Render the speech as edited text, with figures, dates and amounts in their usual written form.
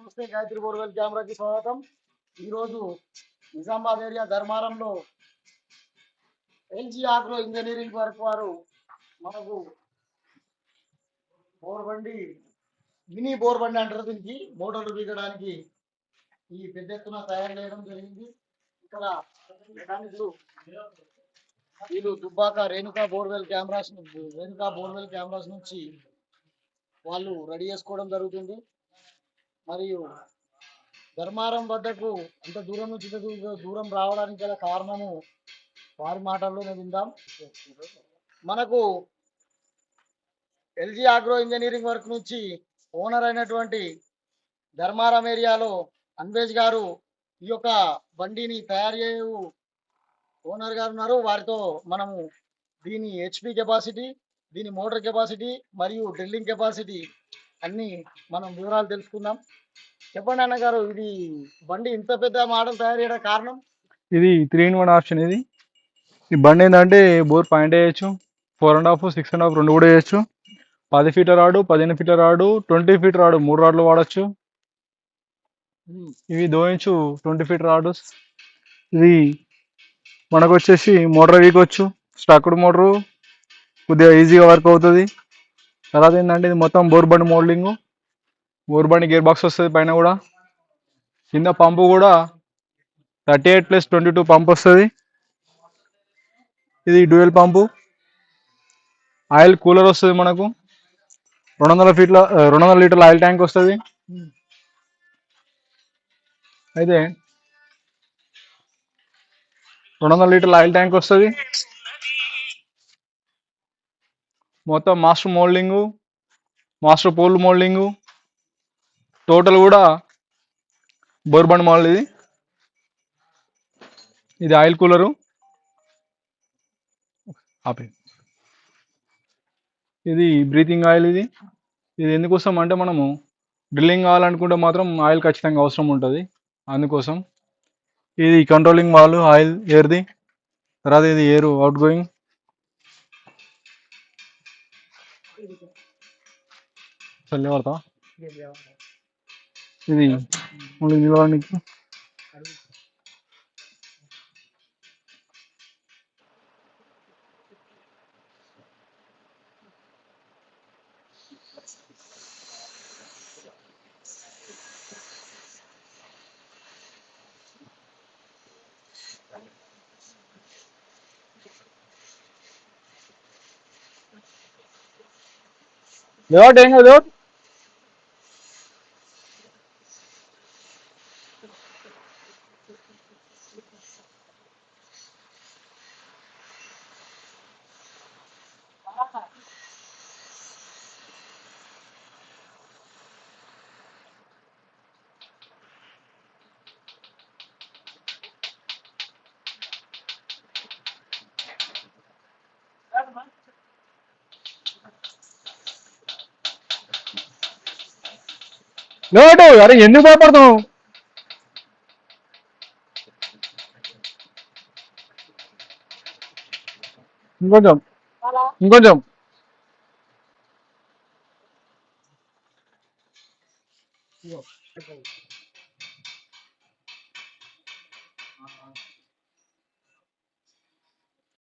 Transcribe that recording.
నమస్తే గాయత్రి బోర్వెల్ కెమెరాకి స్వాగతం. ఈరోజు నిజామాబాద్ ఏరియా ధర్మారంలో ఎల్జీ ఆగ్రో ఇంజనీరింగ్ వర్క్ వారు మనకు బోర్బండి మినీ బోర్బండి అంటారు, దీనికి మోటార్లు దిగడానికి ఈ పెద్ద ఎత్తున తయారు చేయడం జరిగింది. ఇక్కడ మెకానిక్లు వీళ్ళు దుబ్బాక రేణుకా బోర్వెల్ కెమెరాస్ నుంచి వాళ్ళు రెడీ చేసుకోవడం జరుగుతుంది. మరియు ధర్మారం వద్దకు అంత దూరం నుంచి దూరం రావడానికి గల కారణము వారి మాటల్లోనే విందాం. మనకు ఎల్జీ ఆగ్రో ఇంజనీరింగ్ వర్క్ నుంచి ఓనర్ అయినటువంటి ధర్మారం ఏరియాలో అన్వేష్ గారు ఈ యొక్క బండిని తయారు చేయు ఓనర్ గారు ఉన్నారు. వారితో మనము దీని హెచ్పి కెపాసిటీ, దీని మోటార్ కెపాసిటీ మరియు డ్రిల్లింగ్ కెపాసిటీ అన్ని మనం వివరాలు తెలుసుకుందాం. చెప్పండి అన్నగారు, ఇది బండి ఇంత పెద్ద మోడల్ తయారు చేయడం కారణం? ఇది 3-in-1 ఆప్షన్. ఇది ఈ బండి ఏంటంటే బోర్ పాయింట్ వేయచ్చు, 4.5, 6.5 రెండు కూడా వేయచ్చు. 10 ఫీట్ల రాడు, 15 ఫీట్ల రాడు, 20 ఫీట్ రాడు, 3 రాడ్లు వాడచ్చు. ఇవి 20 ఫీట్ రాడు. ఇది మనకు వచ్చేసి మోటార్ వీకొచ్చు, స్టక్డ్ మోటరు కొద్దిగా ఈజీగా వర్క్ అవుతుంది. తర్వాత ఏంటంటే ఇది మొత్తం బోర్ బండి మోల్డింగ్, బోర్ బండి గేర్ బాక్స్ వస్తుంది. పైన కూడా కింద పంపు కూడా 38+22 పంప్ వస్తుంది. ఇది డ్యూయల్ పంపు. ఆయిల్ కూలర్ వస్తుంది. మనకు 200 లీటర్ల ఆయిల్ ట్యాంక్ వస్తుంది. అయితే 200 లీటర్ల ఆయిల్ ట్యాంక్ వస్తుంది. మొత్తం మాస్టర్ మోల్డింగు, మాస్టర్ పోల్ మోల్డింగు, టోటల్ కూడా బోర్బండ్ మోడల్. ఇది ఆయిల్ కూలరు. ఇది బ్రీతింగ్ ఆయిల్. ఇది ఎందుకోసం అంటే మనము డ్రిల్లింగ్ కావాలనుకుంటే మాత్రం ఆయిల్ ఖచ్చితంగా అవసరం ఉంటుంది, అందుకోసం. ఇది కంట్రోలింగ్ వాల్వ్ ఆయిల్ ఎయిర్ది. తర్వాత ఇది ఎయిర్ అవుట్ గోయింగ్. పడతా ఇది నిలవడానికి. లేవట్ ఏం కాదు. లేవటు అరే ఎందుకు భయపడతావు? ఇంకొంచెం ఇంకొంచెం